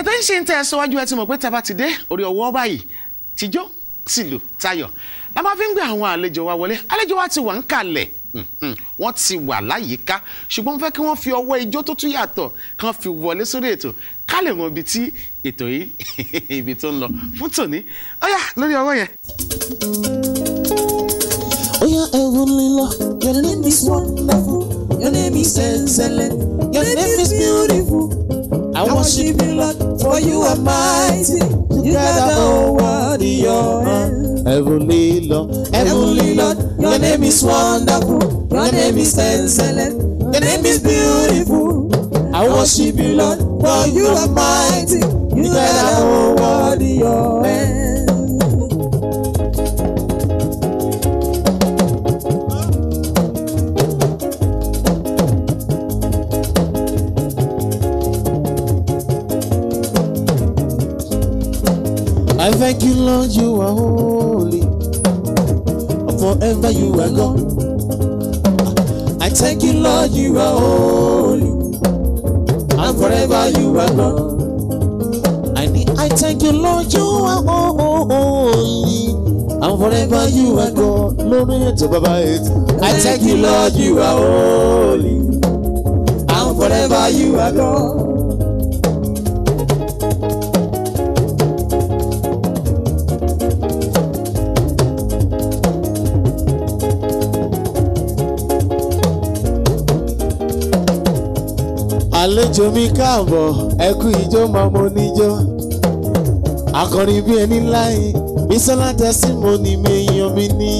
ètò yìí ṣe ń tẹ̀síwájú ẹ ti mọ̀ pé tá a bá ti dé orí ọwọ́ báyìí tìjó tìlù tayọ̀ la máa fi ń gbé àwọn àlejò wa wọlé. Àlejò wa ti wà ń kalẹ̀ wọ́n ti wà láyìíká ṣùgbọ́n fẹ́ kí wọ́n fi ọwọ́ ijó tó tún yàtọ̀ kan fi wọlé sórí ètò ká lè mọ ibi tí ètò yìí ibi tó ń lọ fún tòní. Ó yá lórí ọwọ́ yẹn. Oh, yeah, heavenly Lord, your name is wonderful, your name is excellent, your name is beautiful. I worship you, Lord, for you are mighty. You got the whole world in your hand. Heavenly Lord, your name is wonderful, your name is excellent, your name is beautiful. I worship you, Lord, for you are mighty. You got the whole world in your hand. I thank you, Lord, you are holy. Forever you are God. I thank you, Lord, you are holy. And forever you are God. I thank you, Lord, you are holy. And forever you are God. I thank you, Lord, you are holy. And forever you are God. Àlejò mi káàbọ̀ ẹ kú ijó máa mo níjó akọrin bí ẹni láyé Bisola testimony mi èèyàn mi ní.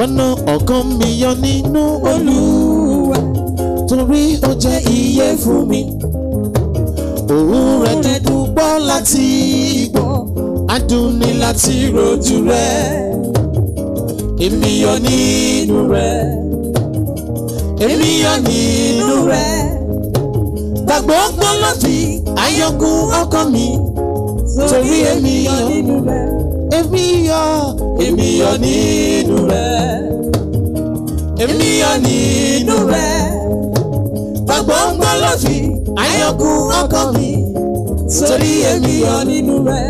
Ọ̀nà ọ̀kan mi yọ nínú Olúwa torí ó jẹ́ iye fún mi. Òun rẹ̀ dídùn gbọ́ láti gbọ́ adùn ní láti rojú rẹ̀. Èmi yọ̀ nínú rẹ̀, èmi yọ̀ nínú rẹ̀. Gbàgbọ́ gbọ́ ló fi àyọkún ọkàn mi, torí èmi yọ̀ nínú rẹ̀. Èmi yọ̀ nínú rẹ̀, èmi yọ̀ nínú rẹ̀. Gbàgbọ́ gbọ́ ló fi àyọkún ọkàn mi, torí èmi yọ̀ nínú rẹ̀.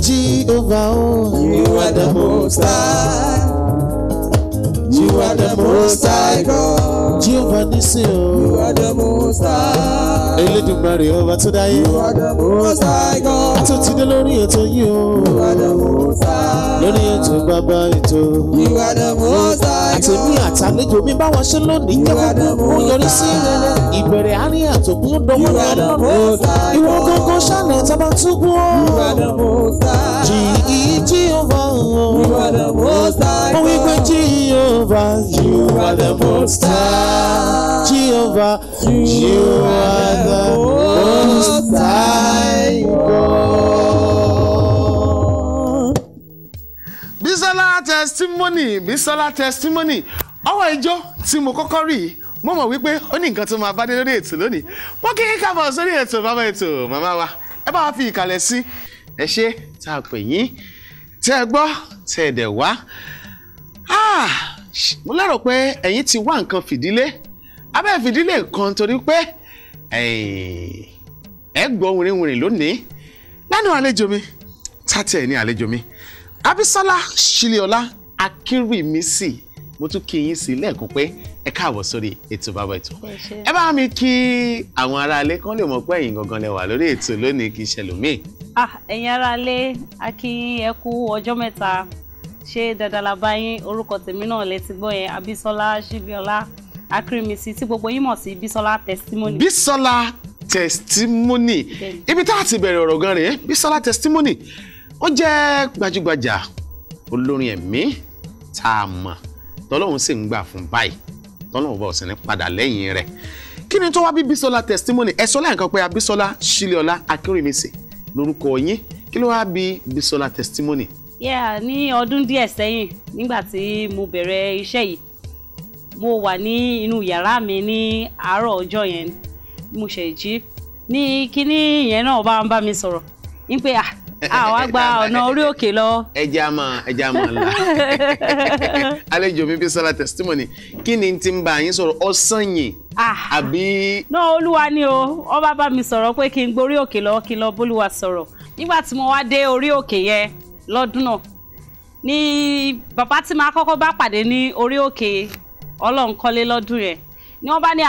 Jehovah, oh, you are the most high. You are the most high God. Jehovah Nissi, oh, you are the most high. Elédùmarè ọba tó dáyé. You are the most high God. Àtúntì dé lórí ètò yìí o. You are the most high. Lórí ètò bàbá ètò. You are the most high God. Àtẹ̀mí àtàlejò mi báwọn ṣe lónìí. You are the most high. Ó yọrí sí rere. Ìbẹ̀rẹ̀ àárín àtòkùn dọ̀wọ́ lọ́wọ́. You are the most high. Ìwọ gangan ṣàlẹ̀ Atabatubu. You are the most high. Jehovah, you are the most high. Oh, we go Jehovah, you are the most high. Jehovah, you are the most high God. Bisola testimony, Bisola testimony. Ọwọ́ ijó tí mo kọ́kọ́ rí mo mọ̀ wípé ó ní nǹkan tó máa bá dé lórí ètò lónìí. Wọ́n kí n kábọ̀ sórí ètò bàbá ètò màmá wa. Ẹ bá wa fi ìkàlẹ̀ sí. Ẹ ṣé tá a pè yín. Tẹ́ ẹ gbọ́, tẹ́ ẹ dẹ̀ wá. Mo lérò pé ẹ̀yin ti wá nǹkan fìdílé. Abẹ́ fìdílé kan torí pé ẹ gbọ́ wìrìwìrì lónìí. Lánàá àlejò mi, tátẹ̀ ní àlejò mi. Bisola Ṣílíọlá Akínrímísì. Mo tún kí yín sí lẹ́ẹ̀kan pé ẹ káàbọ̀ sórí ètò bàbá ètò. Ẹ bá mi kí àwọn ará ilé kan lè mọ̀ pé ẹ̀yin gangan lẹ wà lórí ètò lónìí kì í ṣe lómi. Ẹ̀yin ará ilé a kí ẹ kú ọjọ́ mẹ́ta ṣé dandan la bá yín orúkọ tèmi náà lẹ ti gbọ́ yẹn Bisola Ṣílíọlá Akínrímísì tí gbogbo yín mọ̀ sí Bisola testimony. Bisola testimony. Ibi tá a ti bẹ̀rẹ̀ ọ̀rọ̀ gan rèé Bisola testimony. Ó jẹ́ gbajúgbajà olórin ẹ̀mí tá a mọ̀ tọ́lọ́run sì ń gbà fún báyìí tọ́lọ́run bọ̀ sí ní padà lẹ́yìn rẹ̀. Kí ni tó wá bí Bisola testimony? Ẹ sọ lẹ́ẹ̀kan pé Bisola Ṣílíọlá Akínrímísì lórúkọ yín. Kí ló wá bí Bisola testimony? Ní ọdún díẹ̀ sẹ́yìn nígbà tí mo bẹ̀rẹ̀ iṣẹ́ yìí mo wà ní inú yàrá mi ní àárọ̀ ọjọ́ yẹn mo ṣe jí ní kíní yẹn náà bá mi sọ̀rọ̀ ní pé àwa gba ọ̀nà orí òkè lọ. ẹja máa la àlejò mi Bisola testimony kí ni tí ń bá yín sọ̀rọ̀ ọ̀sán yìí àbí. náà olúwa ni o wọ́n bá mi sọ̀rọ̀ pé kí n gborí òkè lọ kí n lọ bólúwa sọ̀rọ̀ nígbà tí mo wá dé orí òkè yẹn lọ́dún náà ní bàbá tí máa kọ́kọ́ bá pàdé ní orí òkè Ọlọ́run kọ́lé lọ́dún yẹn ni wọ́n bá ní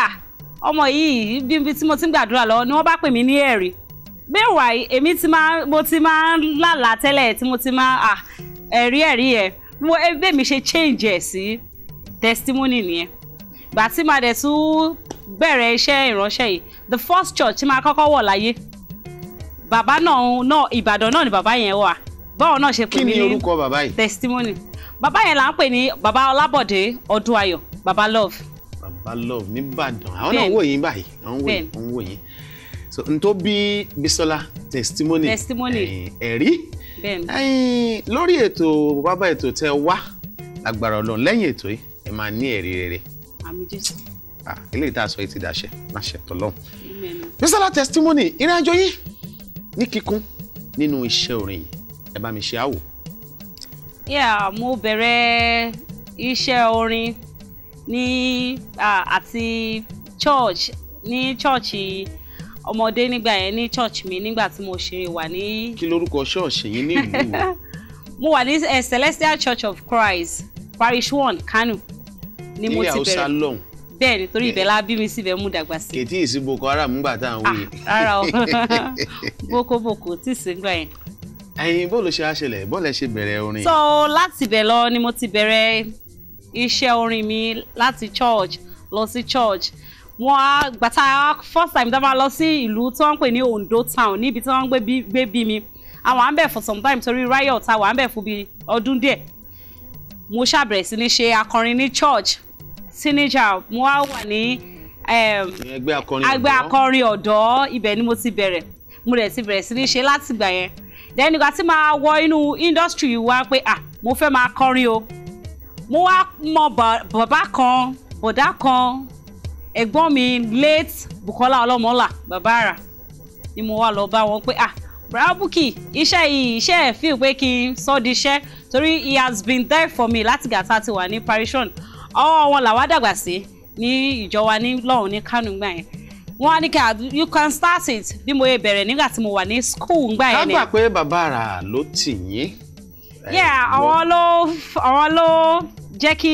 ọmọ yìí bí tí mo ti ń gbàdúrà lọ ni wọ́n bá pè mí ní ẹ̀rí meanwhile èmi mo ti máa ń lálàá tẹ́lẹ̀ tí mo ti máa ẹ̀rí ẹ̀ bẹ́ẹ̀ mi ṣe change ẹ̀ sí testimony nìyẹn gbà tí màá dẹ̀ tún bẹ̀rẹ̀ iṣẹ́ ìránṣẹ́ yìí the first church tí màá kọ́kọ́ wọ̀ láyé bàbá náà Ìbàdàn náà ni bàbá yẹn wà báwo náà ṣe pè mí ní kí ni orúkọ bàbá yìí testimony bàbá yẹn là ń pè ní bàbá Ọlábọ̀dé Ọdúnayọ̀ bàbá love. bàbá love nìbàdàn àwọn náà wò yín báyìí àwọn wò yín so n tó bí Bisola testimony ẹ̀rí lórí ètò bàbá ètò tẹ wá agbára Ọlọ́run lẹ́yìn ètò yìí ẹ máa ní ẹ̀rí rere. àmín Jésù. eléyìí tá a sọ yìí ti dàṣẹ láṣẹ tọlọ́run. Bisola testimony ìrìnàjò yìí ní kíkún nínú iṣẹ́ orin yìí ẹ bá mi ṣe àwò. mo bẹ̀rẹ̀ iṣẹ́ orin ní àti church ní chọ́ọ̀chì ọmọdé nígbà yẹn ní church mi nígbà tí mo ṣe wà ní. kí lorúkọ ṣọ́ọ̀ṣì yín ní ìlú wo. mo wà ní Celestial Church of Christ Parish 1 Kano ni mo ti bẹ̀rẹ̀. ní Hausa lọ́hùn. bẹ́ẹ̀ nítorí ibẹ̀ la bí mi síbẹ̀ mú dàgbà sí. kètí ìsí Boko Haram ńgbà tá à ń wòye. rárá o boko tí ì sí gbà yẹn. ẹ̀yin bó ló ṣe á ṣẹlẹ̀ bó lẹ ṣe bẹ̀rẹ̀ orin. so láti bẹ̀ lọ ni mo ti bẹ̀rẹ̀ iṣẹ́ orin mi láti church lọ sí church wọ́n á gbàtà first time dábàá lọ sí ìlú tí wọ́n ń pè ní Ondo town níbi tí wọ́n ń gbé bí mi àwọn à ń bẹ̀ for some time torí riot àwọn à ń bẹ̀ fún bí ọdún díẹ̀ mo ṣàbẹ̀rẹ̀ sí ní ṣe akọrin ní church teenager mo wá wà ní ẹgbẹ́ akọrin ọ̀dọ́ ibẹ̀ ni mo ti bẹ̀rẹ̀ mo dẹ̀ ti bẹ̀rẹ̀ sí ní ṣe láti gbà yẹn then nígbà tí máa wọ inú industry wá pé mo fẹ́ máa kọrin o mo wá mọ bọ̀dá kan ẹ̀gbọ́n mi late Bukola Ọlọ́mọlá bàbá àrà ni mo wá lọ bá wọn pé Brother Bukky iṣẹ́ ẹ̀ feel pé kí n sọ di iṣẹ́ torí he has been there for me láti gàtà ti wà ní parishon ọwọ́ wọn làwa dàgbà sí ní ìjọ wa ní lọ́hùn ní Kánò gbà yẹn wọ́n á ní kí you can start it bí mo yẹ bẹ̀rẹ̀ nígbà tí mo wà ní school gbà yẹn ni. ká gbà pé bàbá àrà ló tì yín. àwọn ló jẹ́ kí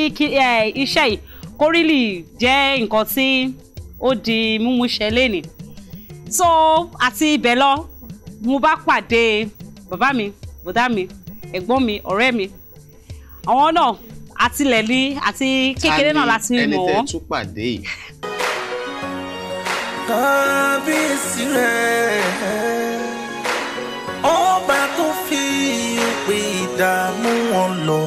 iṣẹ́ yìí kó really jẹ́ nǹkan tí ó di múmúṣẹ lénìí so àti ibẹ̀ lọ mo bá pàdé bàbá mi bọ̀dá mi ẹ̀gbọ́n mi ọ̀rẹ́ mi àwọn náà àtilẹ̀ ní àti kékeré náà láti mọ̀ wọ́n. ẹni tẹ́ tún pàdé yìí. kábíyèsí rẹ̀ ọba tó fi òpè ìdààmú wọn lọ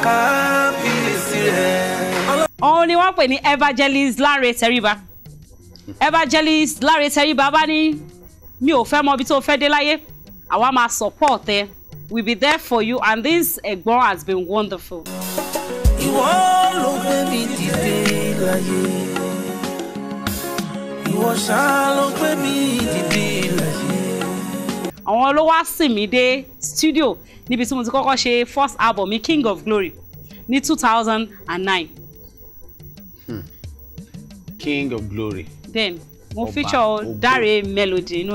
kábíyèsí rẹ̀. òun ni wọ́n pè ní evangelist Láre Tẹríba evangelist Láre Tẹríba bá ní mi ò fẹ́ mọ ibi tó fẹ́ dé láyé àwa máa support ẹ we be there for you and this ẹ̀gbọ́n has been wonderful. ìwọ ló gbé mi dìde láyé ìwọ ṣá ló gbé mi dìde láyé. àwọn ló wá sìn mí dé studio níbi tí mo ti kọ́kọ́ ṣe first album mi King of Glory ní 2009. King of Glory. Then mo feature Dare Melody inú